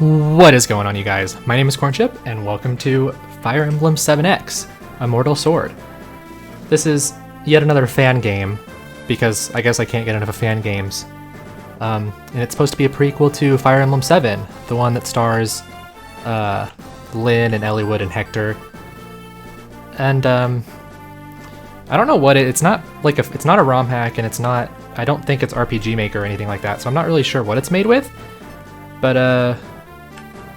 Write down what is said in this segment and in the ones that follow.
What is going on, you guys? My name is Cornchip, and welcome to Fire Emblem 7x Immortal Sword. This is yet another fan game, because I guess I can't get enough of fan games. And it's supposed to be a prequel to Fire Emblem 7, the one that stars Lynn and Eliwood and Hector. And I don't know what it's not like it's not a ROM hack, and I don't think it's RPG Maker or anything like that, so I'm not really sure what it's made with. But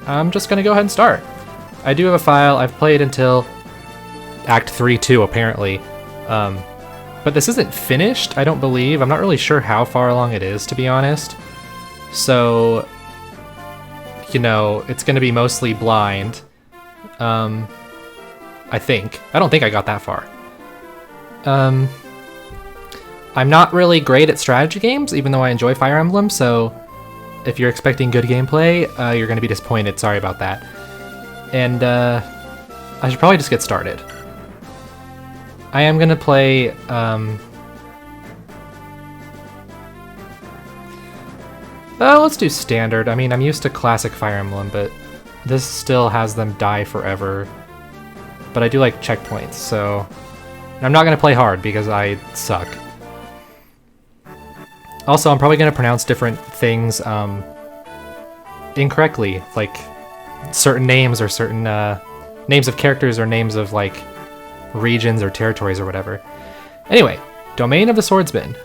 I'm just gonna go ahead and start. I do have a file. I've played until Act 3-2 apparently, but this isn't finished, I don't believe. I'm not really sure how far along it is, to be honest. So, you know, it's gonna be mostly blind. I think. I don't think I got that far. I'm not really great at strategy games, even though I enjoy Fire Emblem, so if you're expecting good gameplay, you're going to be disappointed. Sorry about that. And I should probably just get started. I am going to play... let's do standard. I mean, I'm used to classic Fire Emblem, but this still has them die forever. But I do like checkpoints, so... I'm not going to play hard because I suck. Also, I'm probably going to pronounce different things incorrectly, like certain names or certain names of characters or names of like regions or territories or whatever. Anyway, Domain of the Swordsman,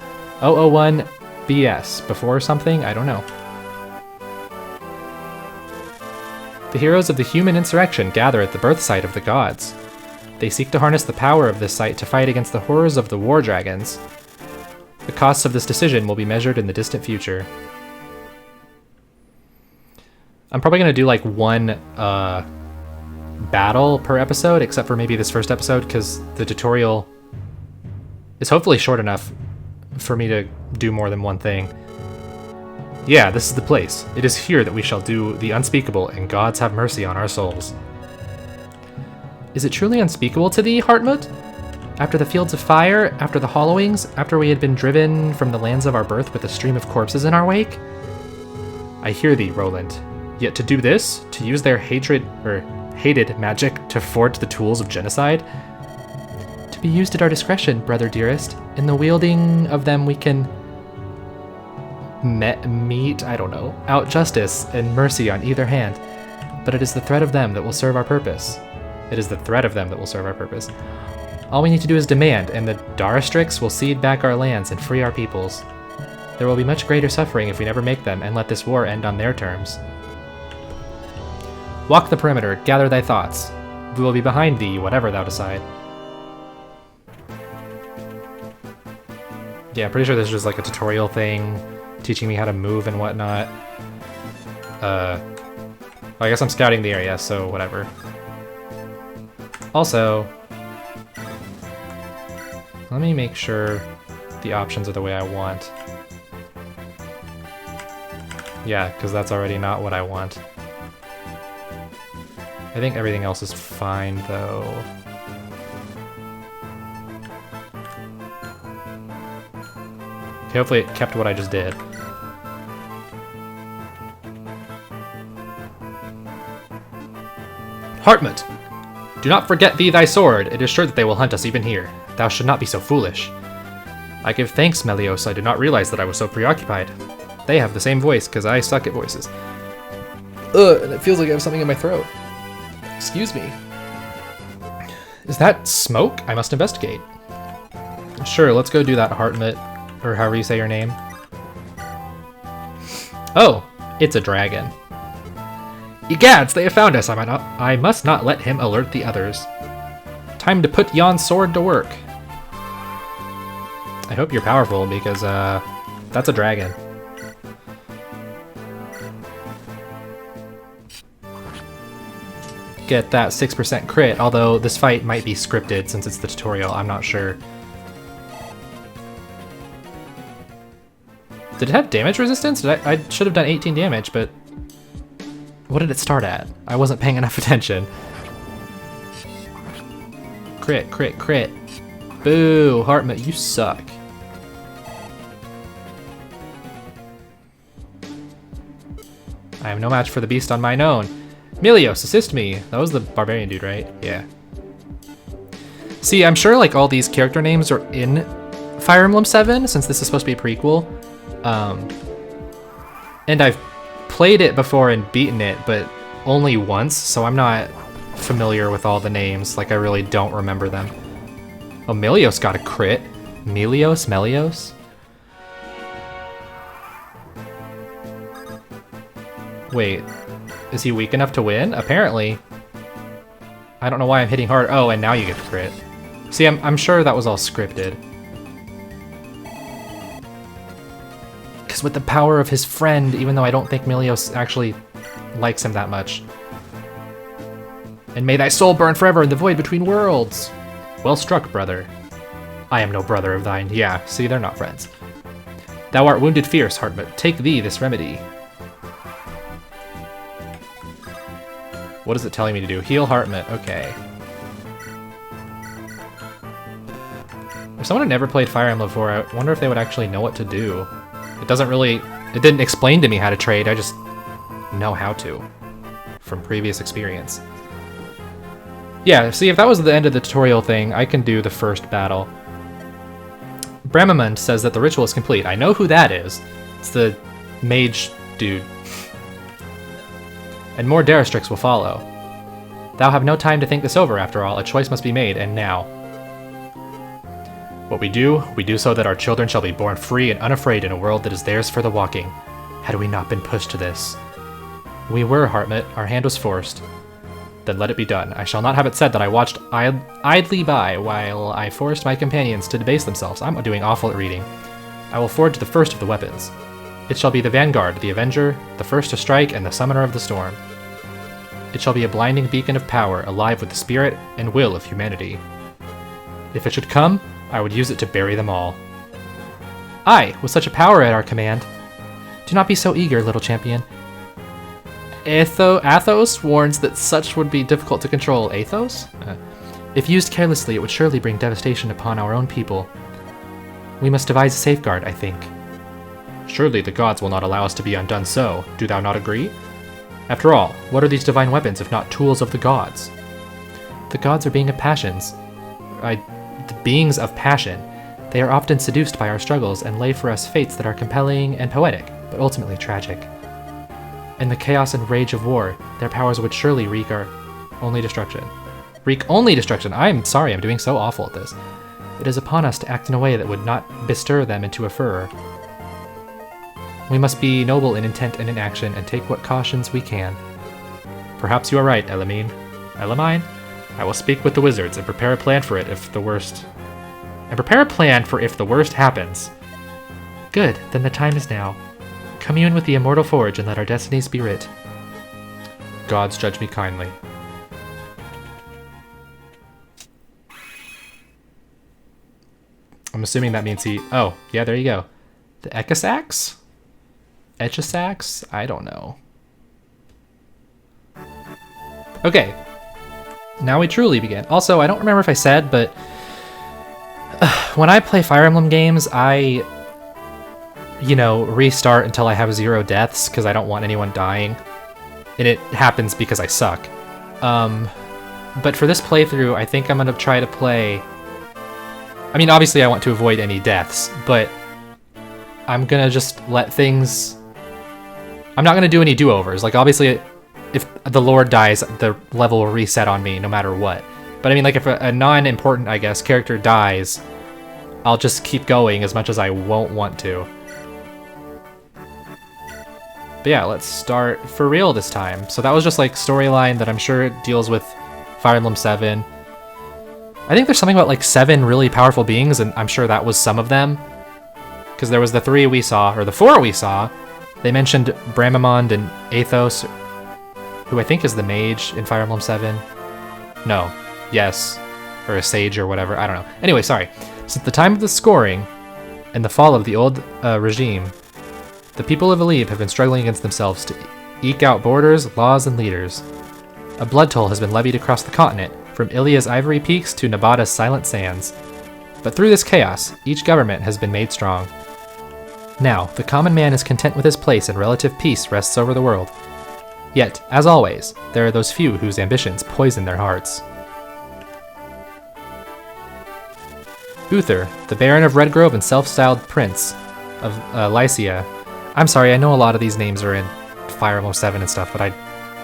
001 BS, before something, I don't know. The heroes of the human insurrection gather at the birth site of the gods. They seek to harness the power of this site to fight against the horrors of the war dragons. The costs of this decision will be measured in the distant future. I'm probably going to do like one battle per episode, except for maybe this first episode, because the tutorial is hopefully short enough for me to do more than one thing. Yeah, this is the place. It is here that we shall do the unspeakable, and gods have mercy on our souls. Is it truly unspeakable to thee, Hartmut? After the fields of fire, after the hollowings, after we had been driven from the lands of our birth with a stream of corpses in our wake? I hear thee, Roland. Yet to do this, to use their hated magic to forge the tools of genocide? To be used at our discretion, brother dearest. In the wielding of them we can out justice and mercy on either hand. But it is the threat of them that will serve our purpose. It is the threat of them that will serve our purpose. All we need to do is demand, and the Darastrix will cede back our lands and free our peoples. There will be much greater suffering if we never make them and let this war end on their terms. Walk the perimeter, gather thy thoughts. We will be behind thee, whatever thou decide. Yeah, I'm pretty sure this is just like a tutorial thing, teaching me how to move and whatnot. Well, I guess I'm scouting the area, so whatever. Also, let me make sure the options are the way I want. Yeah, because that's already not what I want. I think everything else is fine, though. Okay, hopefully it kept what I just did. Hartmut! Do not forget thee thy sword. It is sure that they will hunt us even here. Thou should not be so foolish. I give thanks, Melios. I did not realize that I was so preoccupied. They have the same voice, because I suck at voices. And it feels like I have something in my throat. Excuse me. Is that smoke? I must investigate. Sure, let's go do that, Hartmut, or however you say your name. Oh, it's a dragon. Egads, they have found us. I must not let him alert the others. Time to put yon sword to work. I hope you're powerful, because that's a dragon. Get that 6% crit, although this fight might be scripted since it's the tutorial, I'm not sure. Did it have damage resistance? I should have done 18 damage, but what did it start at? I wasn't paying enough attention. Crit, crit, crit. Boo, Hartmut, you suck. I am no match for the beast on mine own. Melios, assist me. That was the barbarian dude, right? Yeah. See, I'm sure like all these character names are in Fire Emblem 7, since this is supposed to be a prequel. And I've played it before and beaten it, but only once, so I'm not familiar with all the names. Like, I really don't remember them. Oh, Melios got a crit. Melios? Wait, is he weak enough to win? Apparently. I don't know why I'm hitting hard. Oh, and now you get the crit. See, I'm sure that was all scripted. Because with the power of his friend, even though I don't think Melios actually likes him that much. And may thy soul burn forever in the void between worlds. Well struck, brother. I am no brother of thine. Yeah, see, they're not friends. Thou art wounded fierce, Heartmut. Take thee this remedy. What is it telling me to do? Heal Heartmut. Okay. If someone had never played Fire Emblem before, I wonder if they would actually know what to do. It didn't explain to me how to trade, I just know how to. From previous experience. Yeah, see, if that was the end of the tutorial thing, I can do the first battle. Bramamund says that the ritual is complete. I know who that is. It's the mage dude. And more Darastrix will follow. Thou have no time to think this over, after all. A choice must be made, and now. What we do so that our children shall be born free and unafraid in a world that is theirs for the walking. Had we not been pushed to this? We were, Heartmut. Our hand was forced. Then let it be done. I shall not have it said that I watched idly by while I forced my companions to debase themselves. I'm doing awful at reading. I will forge the first of the weapons. It shall be the vanguard, the avenger, the first to strike, and the summoner of the storm. It shall be a blinding beacon of power, alive with the spirit and will of humanity. If it should come, I would use it to bury them all. Aye, with such a power at our command. Do not be so eager, little champion. Athos warns that such would be difficult to control. Athos? If used carelessly, it would surely bring devastation upon our own people. We must devise a safeguard, I think. Surely the gods will not allow us to be undone so. Do thou not agree? After all, what are these divine weapons if not tools of the gods? The gods are beings of passions. The beings of passion. They are often seduced by our struggles and lay for us fates that are compelling and poetic, but ultimately tragic. In the chaos and rage of war, their powers would surely wreak our only destruction. Wreak only destruction! I'm sorry, I'm doing so awful at this. It is upon us to act in a way that would not bestir them into a furor. We must be noble in intent and in action, and take what cautions we can. Perhaps you are right, Elamine. Elamine? I will speak with the wizards and prepare a plan for it if the worst... happens. Good, then the time is now. Commune with the immortal forge and let our destinies be writ. Gods judge me kindly. I'm assuming that means he... Oh, yeah, there you go. The Echisax? Echisax? I don't know. Okay. Now we truly begin. Also, I don't remember if I said, but... when I play Fire Emblem games, I... restart until I have 0 deaths, because I don't want anyone dying. And it happens because I suck. But for this playthrough, I think I'm going to try to play... I mean, obviously I want to avoid any deaths, but I'm going to just let things... I'm not going to do any do-overs. Like, obviously, if the Lord dies, the level will reset on me no matter what. But I mean, like, if a non-important, I guess, character dies, I'll just keep going as much as I won't want to. But yeah, let's start for real this time. So that was just like storyline that I'm sure deals with Fire Emblem 7. I think there's something about like 7 really powerful beings, and I'm sure that was some of them. Because there was the 3 we saw, or the 4 we saw. They mentioned Bramamund and Athos, who I think is the mage in Fire Emblem 7. No. Yes. Or a sage or whatever. I don't know. Anyway, sorry. Since the time of the scoring and the fall of the old regime, the people of Alib have been struggling against themselves to eke out borders, laws, and leaders. A blood toll has been levied across the continent, from Ilia's ivory peaks to Nabata's silent sands. But through this chaos, each government has been made strong. Now, the common man is content with his place and relative peace rests over the world. Yet, as always, there are those few whose ambitions poison their hearts. Uther, the Baron of Redgrove and self-styled Prince of Lycia. I'm sorry, I know a lot of these names are in Fire Emblem 7 and stuff, but I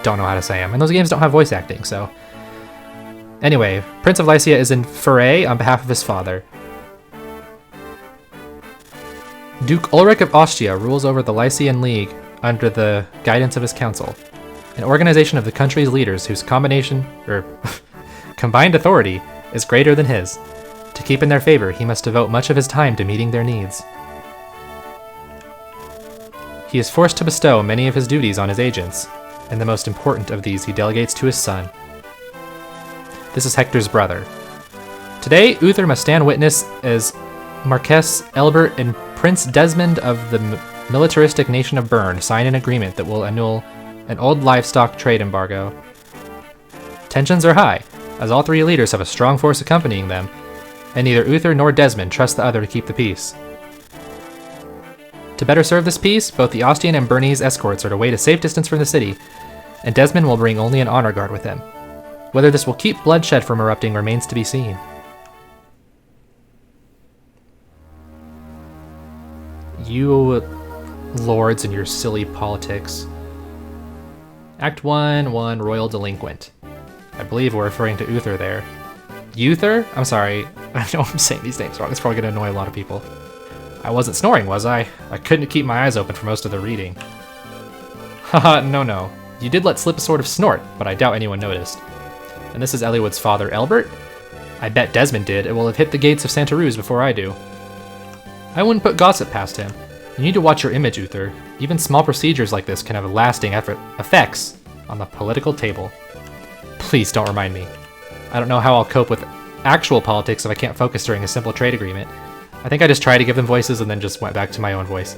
don't know how to say them. And those games don't have voice acting, so... Anyway, Prince of Lycia is in foray on behalf of his father. Duke Ulrich of Ostia rules over the Lycian League under the guidance of his council, an organization of the country's leaders whose combined authority is greater than his. To keep in their favor, he must devote much of his time to meeting their needs. He is forced to bestow many of his duties on his agents, and the most important of these he delegates to his son. This is Hector's brother. Today, Uther must stand witness as Marquess Elbert and Prince Desmond of the militaristic nation of Bern sign an agreement that will annul an old livestock trade embargo. Tensions are high, as all three leaders have a strong force accompanying them, and neither Uther nor Desmond trust the other to keep the peace. To better serve this peace, both the Ostian and Bernese escorts are to wait a safe distance from the city, and Desmond will bring only an honor guard with him. Whether this will keep bloodshed from erupting remains to be seen. You lords and your silly politics. Act 1, Royal Delinquent. I believe we're referring to Uther there. Uther? I'm sorry, I know I'm saying these names wrong. It's probably going to annoy a lot of people. I wasn't snoring, was I? I couldn't keep my eyes open for most of the reading. Haha, no. You did let slip a sort of snort, but I doubt anyone noticed. And this is Eliwood's father, Elbert? I bet Desmond did. It will have hit the gates of Santa Ruz before I do. I wouldn't put gossip past him. You need to watch your image, Uther. Even small procedures like this can have lasting effects on the political table. Please don't remind me. I don't know how I'll cope with actual politics if I can't focus during a simple trade agreement. I think I just tried to give them voices and then just went back to my own voice.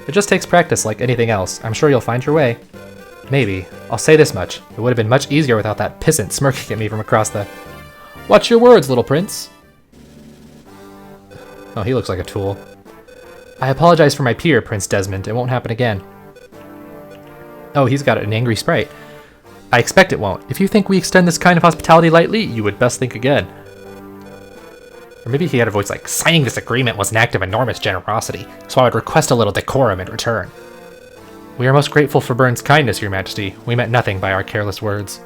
It just takes practice like anything else. I'm sure you'll find your way. Maybe. I'll say this much. It would have been much easier without that pissant smirking at me from across the... Watch your words, little prince. Oh, he looks like a tool. I apologize for my peer, Prince Desmond. It won't happen again. Oh, he's got an angry sprite. I expect it won't. If you think we extend this kind of hospitality lightly, you would best think again. Or maybe he had a voice like, signing this agreement was an act of enormous generosity, so I would request a little decorum in return. We are most grateful for Bern's kindness, Your Majesty. We meant nothing by our careless words.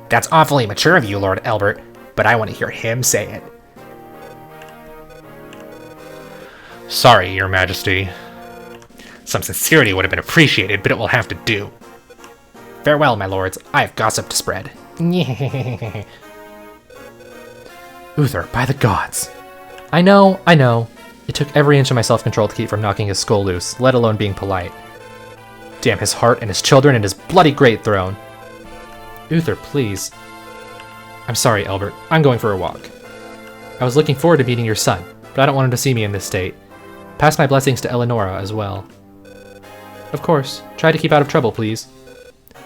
That's awfully mature of you, Lord Elbert, but I want to hear him say it. Sorry, Your Majesty. Some sincerity would have been appreciated, but it will have to do. Farewell, my lords. I have gossip to spread. Uther, by the gods. I know. It took every inch of my self-control to keep from knocking his skull loose, let alone being polite. Damn his heart and his children and his bloody great throne. Uther, please. I'm sorry, Elbert. I'm going for a walk. I was looking forward to meeting your son, but I don't want him to see me in this state. Pass my blessings to Eleonora as well. Of course. Try to keep out of trouble, please.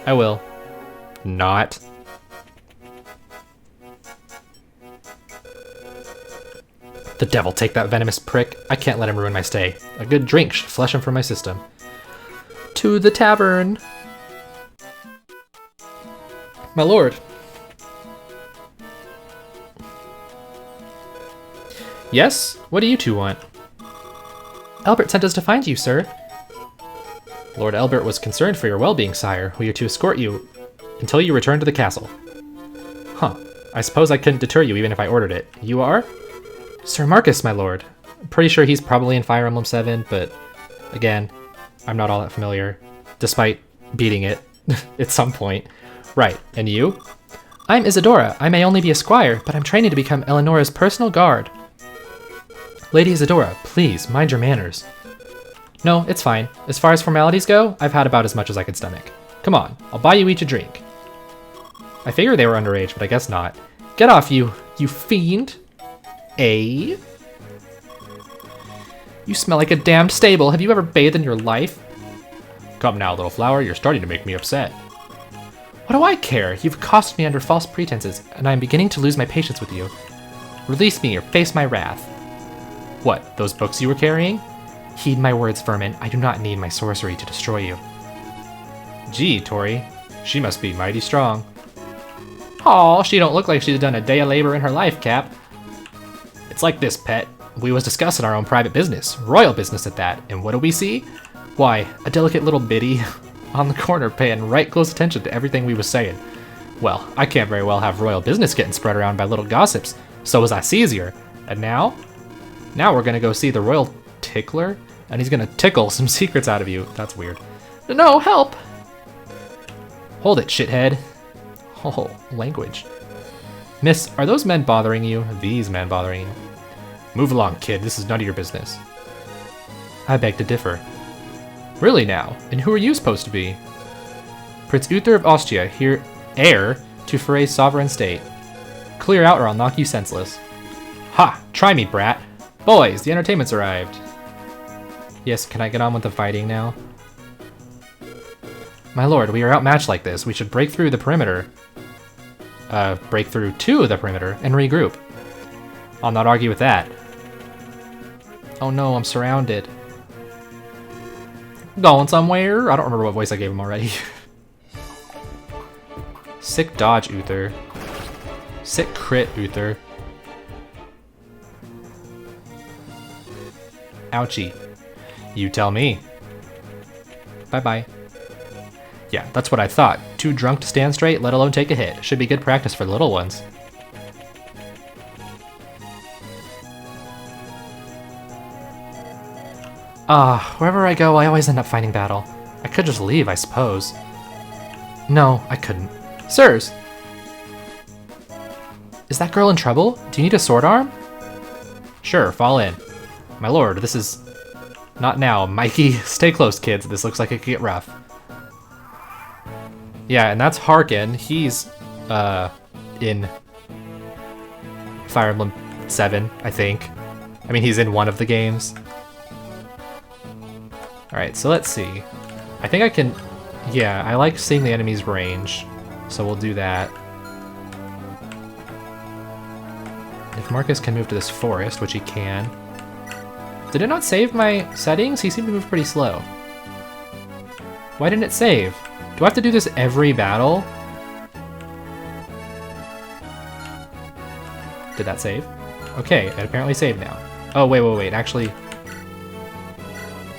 I will. Not. The devil take that venomous prick. I can't let him ruin my stay. A good drink should flush him from my system. To the tavern! My lord. Yes? What do you two want? Elbert sent us to find you, sir. Lord Elbert was concerned for your well-being, sire. We are to escort you until you return to the castle. Huh. I suppose I couldn't deter you even if I ordered it. You are? Sir Marcus, my lord. I'm pretty sure he's probably in Fire Emblem 7, but again, I'm not all that familiar, despite beating it at some point. Right, and you? I'm Isadora. I may only be a squire, but I'm training to become Eleonora's personal guard. Lady Isadora, please, mind your manners. No, it's fine. As far as formalities go, I've had about as much as I could stomach. Come on, I'll buy you each a drink. I figured they were underage, but I guess not. Get off, you fiend. You smell like a damned stable. Have you ever bathed in your life? Come now, little flower, you're starting to make me upset. What do I care? You've accosted me under false pretenses, and I am beginning to lose my patience with you. Release me or face my wrath. What, those books you were carrying? Heed my words, vermin. I do not need my sorcery to destroy you. Gee, Tori, she must be mighty strong. Aw, she don't look like she's done a day of labor in her life, Cap. It's like this, pet. We was discussing our own private business, royal business at that, and what do we see? Why, a delicate little biddy on the corner paying right close attention to everything we was saying. Well, I can't very well have royal business getting spread around by little gossips, so as I sees her. And now we're gonna go see the royal tickler, and he's gonna tickle some secrets out of you. That's weird. No, help! Hold it, shithead. Oh, language. Miss, are those men bothering you? These men bothering you? Move along, kid. This is none of your business. I beg to differ. Really now? And who are you supposed to be? Prince Uther of Austria, here, heir to Frey's sovereign state. Clear out or I'll knock you senseless. Ha! Try me, brat. Boys, the entertainment's arrived. Yes, can I get on with the fighting now? My lord, we are outmatched like this. We should break through the perimeter. Break through to the perimeter and regroup. I'll not argue with that. Oh no, I'm surrounded. Going somewhere? I don't remember what voice I gave him already. Sick dodge, Uther. Sick crit, Uther. Ouchie. You tell me. Bye-bye. Yeah, that's what I thought. Too drunk to stand straight, let alone take a hit. Should be good practice for the little ones. Wherever I go, I always end up finding battle. I could just leave, I suppose. No, I couldn't. Sirs! Is that girl in trouble? Do you need a sword arm? Sure, fall in. My lord, this is... Not now, Mikey. Stay close, kids. This looks like it could get rough. Yeah, and that's Harkin. He's, in Fire Emblem 7, I think. I mean, he's in one of the games. Alright, so let's see. I think I can... Yeah, I like seeing the enemy's range, so we'll do that. If Marcus can move to this forest, which he can. Did it not save my settings? He seemed to move pretty slow. Why didn't it save? Do I have to do this every battle? Did that save? Okay, it apparently saved now. Oh, wait. Actually,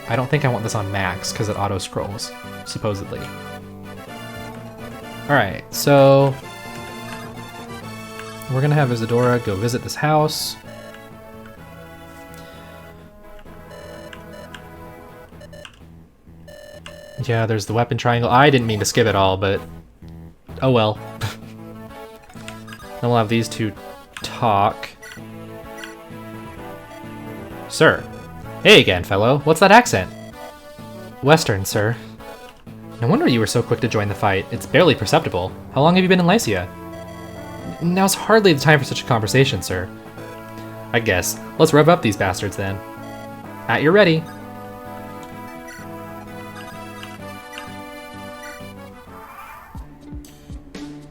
I don't think I want this on max because it auto-scrolls, supposedly. Alright, so we're gonna have Isadora go visit this house. Yeah, there's the weapon triangle. I didn't mean to skip it all, but oh well. Then we'll have these two talk. Sir. Hey again, fellow. What's that accent? Western, sir. No wonder you were so quick to join the fight. It's barely perceptible. How long have you been in Lycia? Now's hardly the time for such a conversation, sir. I guess. Let's rev up these bastards then. At your ready.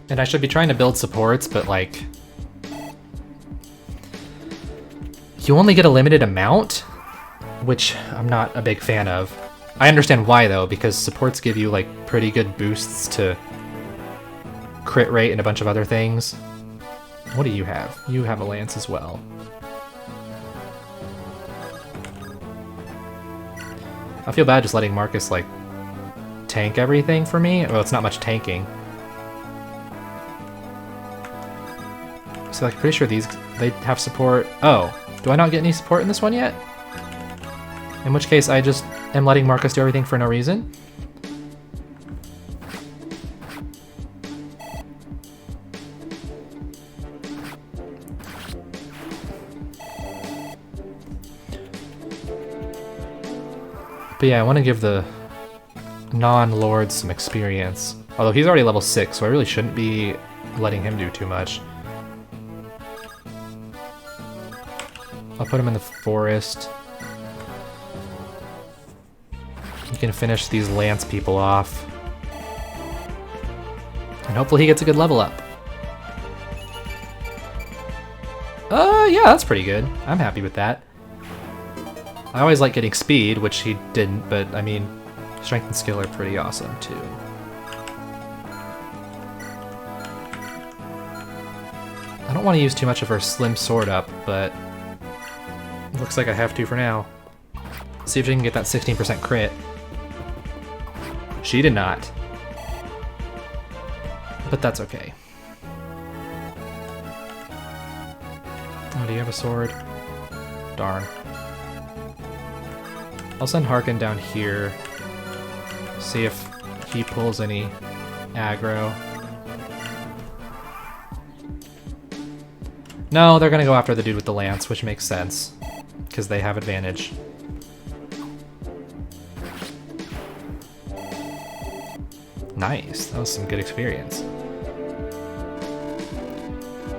And I should be trying to build supports, but like... You only get a limited amount? Which I'm not a big fan of. I understand why though, because supports give you like pretty good boosts to crit rate and a bunch of other things. What do you have? You have a lance as well. I feel bad just letting Marcus like tank everything for me. Well, it's not much tanking. So like, pretty sure these, they have support. Oh, do I not get any support in this one yet? In which case I just am letting Marcus do everything for no reason. But yeah, I want to give the non-lords some experience. Although he's already level 6, so I really shouldn't be letting him do too much. I'll put him in the forest. He can finish these lance people off. And hopefully he gets a good level up. Yeah, that's pretty good. I'm happy with that. I always like getting speed, which he didn't, but I mean, strength and skill are pretty awesome too. don't want to use too much of her slim sword up, but it looks like I have to for now. See if she can get that 16% crit. She did not. But that's okay. Oh, do you have a sword? Darn. I'll send Harkin down here. See if he pulls any aggro. No, they're gonna go after the dude with the lance, which makes sense, because they have advantage. Nice, that was some good experience.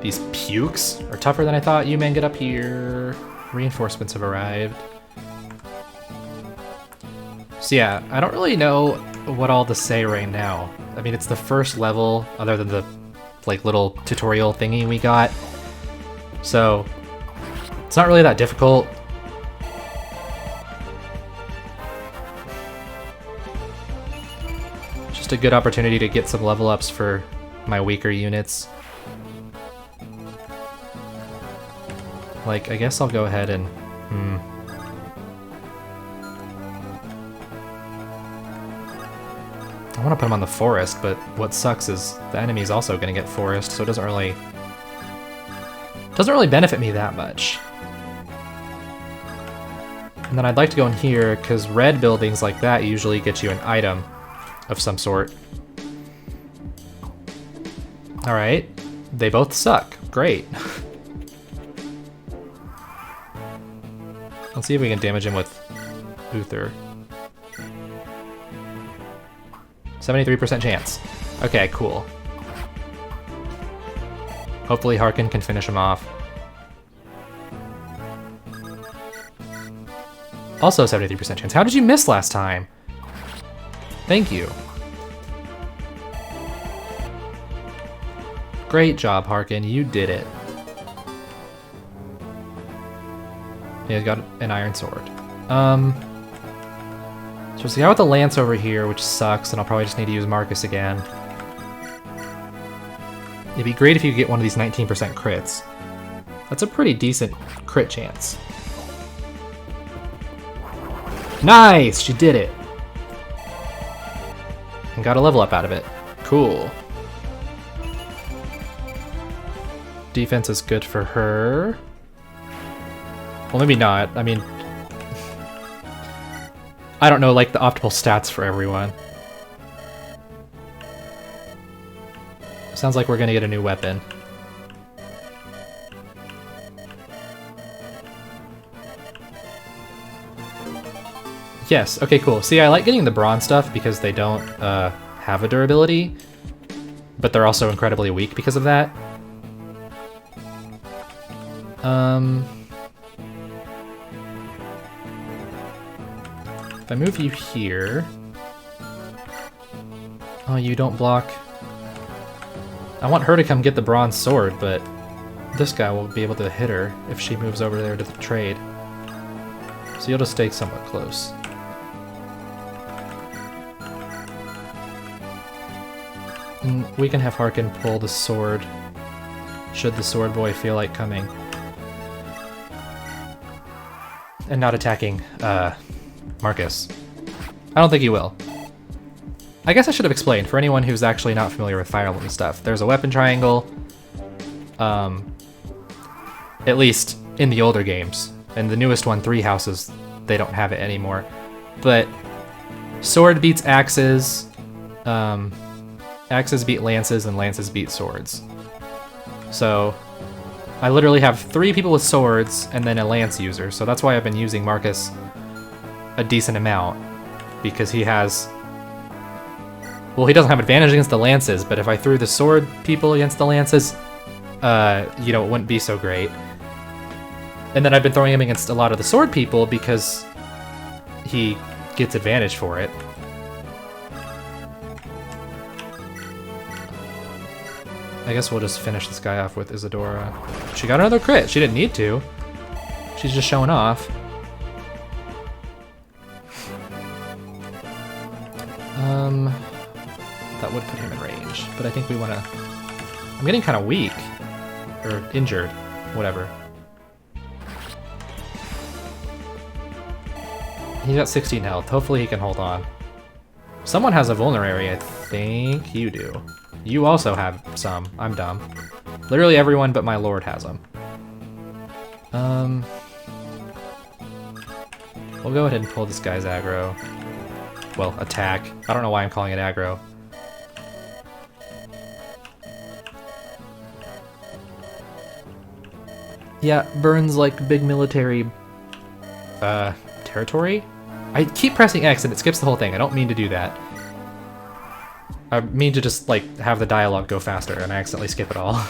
These pukes are tougher than I thought. You men, get up here. Reinforcements have arrived. So yeah, I don't really know what all to say right now. I mean, it's the first level, other than the like little tutorial thingy we got. So it's not really that difficult. Just a good opportunity to get some level ups for my weaker units. Like, I guess I'll go ahead and... I want to put him on the forest, but what sucks is the enemy's also going to get forest, so it doesn't really benefit me that much. And then I'd like to go in here, because red buildings like that usually get you an item of some sort. Alright, they both suck. Great. Let's see if we can damage him with Uther. 73% chance. Okay, cool. Hopefully Harkin can finish him off. Also 73% chance. How did you miss last time? Thank you. Great job, Harkin. You did it. He's got an iron sword. So we'll see how with the lance over here, which sucks, and I'll probably just need to use Marcus again. It'd be great if you could get one of these 19% crits. That's a pretty decent crit chance. Nice! She did it! And got a level up out of it. Cool. Defense is good for her. Well, maybe not. I mean, I don't know, like, the optimal stats for everyone. Sounds like we're gonna get a new weapon. Yes, okay, cool. See, I like getting the bronze stuff because they don't have a durability, but they're also incredibly weak because of that. If I move you here... Oh, you don't block... I want her to come get the bronze sword, but this guy will be able to hit her if she moves over there to the trade. So you'll just stay somewhat close. And we can have Harkin pull the sword, should the sword boy feel like coming. And not attacking, Marcus. I don't think he will. I guess I should have explained, for anyone who's actually not familiar with Fire Emblem stuff, there's a weapon triangle, at least in the older games. And the newest one, Three Houses, they don't have it anymore. But sword beats axes, axes beat lances, and lances beat swords. So I literally have 3 people with swords and then a lance user, so that's why I've been using Marcus a decent amount, because he has... Well, he doesn't have advantage against the lances, but if I threw the sword people against the lances, you know, it wouldn't be so great. And then I've been throwing him against a lot of the sword people because he gets advantage for it. I guess we'll just finish this guy off with Isadora. She got another crit. She didn't need to. She's just showing off. That would put him in range, but I think we want to... I'm getting kind of weak. Or injured. Whatever. He's got 16 health. Hopefully he can hold on. Someone has a vulnerary, I think you do. You also have some. I'm dumb. Literally everyone but my lord has them. We'll go ahead and pull this guy's aggro. Well, attack. I don't know why I'm calling it aggro. Yeah, Bern's like big military territory? I keep pressing X and it skips the whole thing. I don't mean to do that. I mean to just like have the dialogue go faster and I accidentally skip it all.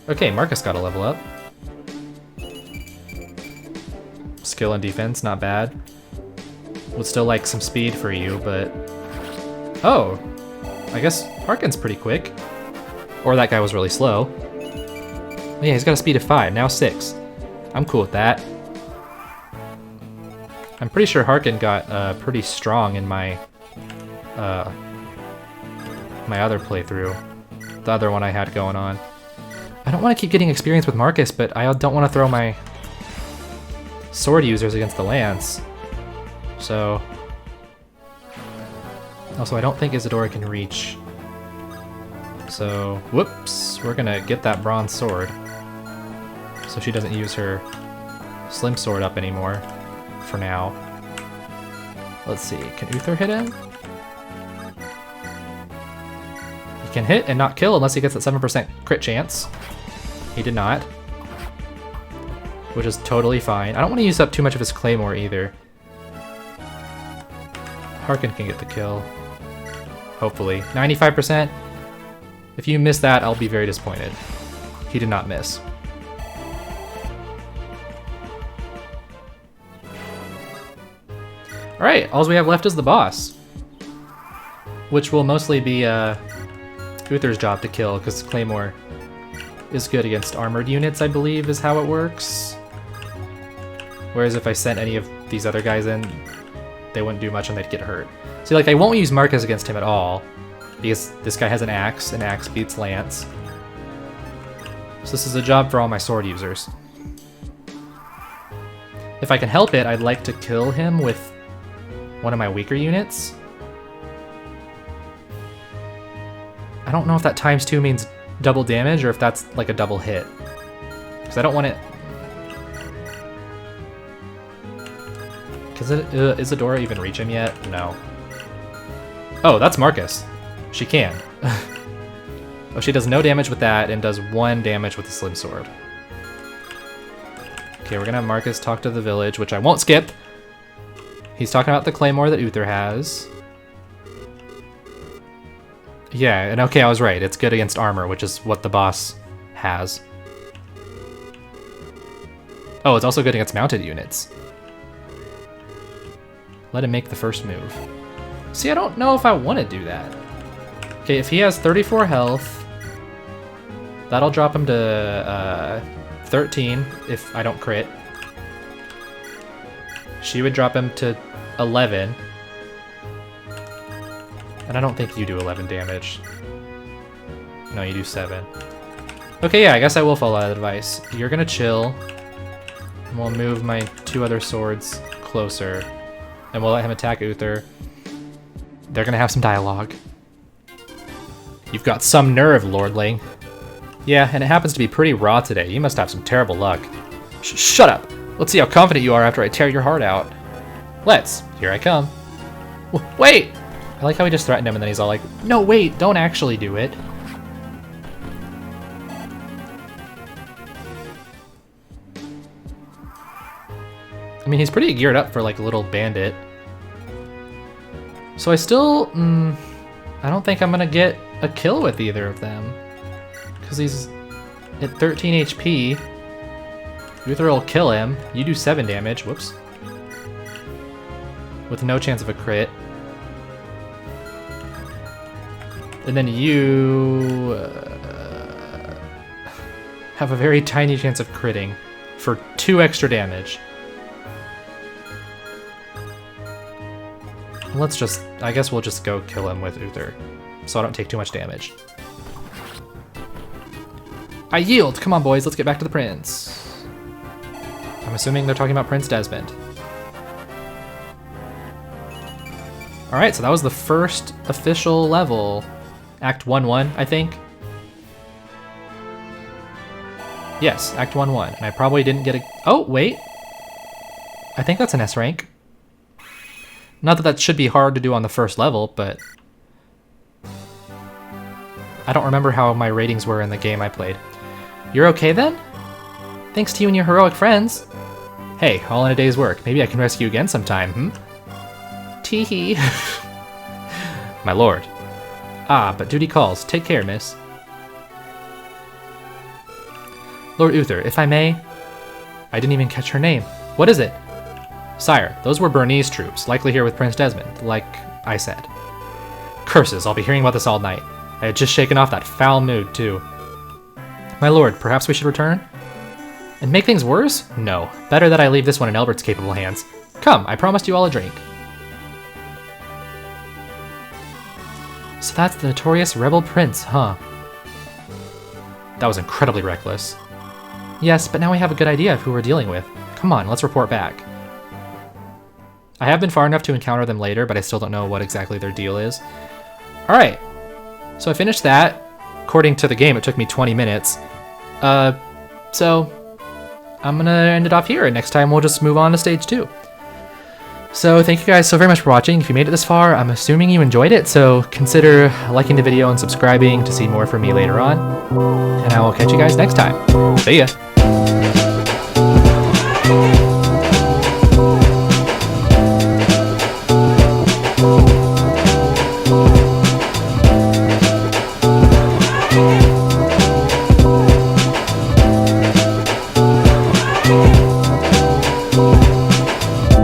Okay, Marcus got a level up. Skill and defense, not bad. Would still like some speed for you, but... Oh! I guess Harkin's pretty quick. Or that guy was really slow. Oh yeah, he's got a speed of 5, now 6. I'm cool with that. I'm pretty sure Harkin got pretty strong in my my other playthrough. The other one I had going on. I don't want to keep getting experience with Marcus, but I don't want to throw my sword users against the lance. So... Also, I don't think Isadora can reach. So, whoops, we're gonna get that bronze sword. So she doesn't use her slim sword up anymore, for now. Let's see, can Uther hit him? He can hit and not kill unless he gets that 7% crit chance. He did not. Which is totally fine. I don't want to use up too much of his claymore either. Harkin can get the kill. Hopefully. 95%. If you miss that, I'll be very disappointed. He did not miss. Alright, all we have left is the boss. Which will mostly be Uther's job to kill, because Claymore is good against armored units, I believe, is how it works. Whereas if I sent any of these other guys in, they wouldn't do much and they'd get hurt. See, like, I won't use Marcus against him at all, because this guy has an axe, and axe beats lance. So this is a job for all my sword users. If I can help it, I'd like to kill him with one of my weaker units. I don't know if that ×2 means double damage, or if that's like a double hit. Because I don't want it... Does Isadora even reach him yet? No. Oh, that's Marcus. She can. Oh, she does no damage with that and does 1 damage with the slim sword. Okay, we're gonna have Marcus talk to the village, which I won't skip. He's talking about the claymore that Uther has. Yeah, and okay, I was right. It's good against armor, which is what the boss has. Oh, it's also good against mounted units. Let him make the first move. See, I don't know if I want to do that. Okay, if he has 34 health, that'll drop him to 13 if I don't crit. She would drop him to 11. And I don't think you do 11 damage. No, you do 7. Okay, yeah, I guess I will follow that advice. You're gonna chill. And we'll move my 2 other swords closer. And we'll let him attack Uther. They're gonna have some dialogue. You've got some nerve, lordling. Yeah, and it happens to be pretty raw today. You must have some terrible luck. Shut up! Let's see how confident you are after I tear your heart out. Let's. Here I come. Wait! I like how he just threatened him and then he's all like, no, wait, don't actually do it. I mean, he's pretty geared up for like a little bandit. So I still, I don't think I'm gonna get a kill with either of them. Because he's at 13 HP. Uther will kill him. You do 7 damage, whoops. With no chance of a crit. And then you have a very tiny chance of critting for 2 extra damage. Let's just, I guess we'll just go kill him with Uther, so I don't take too much damage. I yield! Come on, boys, let's get back to the prince. I'm assuming they're talking about Prince Desmond. Alright, so that was the first official level. Act 1-1, I think. Yes, Act 1-1. And I probably didn't get a... Oh, wait. I think that's an S rank. Not that that should be hard to do on the first level, but... I don't remember how my ratings were in the game I played. You're okay then? Thanks to you and your heroic friends. Hey, all in a day's work. Maybe I can rescue you again sometime, Tee-hee. My lord. Ah, but duty calls. Take care, miss. Lord Uther, if I may... I didn't even catch her name. What is it? Sire, those were Bernese troops, likely here with Prince Desmond, like I said. Curses, I'll be hearing about this all night. I had just shaken off that foul mood, too. My lord, perhaps we should return? And make things worse? No. Better that I leave this one in Elbert's capable hands. Come, I promised you all a drink. So that's the notorious rebel prince, huh? That was incredibly reckless. Yes, but now we have a good idea of who we're dealing with. Come on, let's report back. I have been far enough to encounter them later, but I still don't know what exactly their deal is. Alright, so I finished that. According to the game, it took me 20 minutes. So I'm gonna end it off here, and next time we'll just move on to stage 2. So thank you guys so very much for watching. If you made it this far, I'm assuming you enjoyed it, so consider liking the video and subscribing to see more from me later on. And I will catch you guys next time. See ya!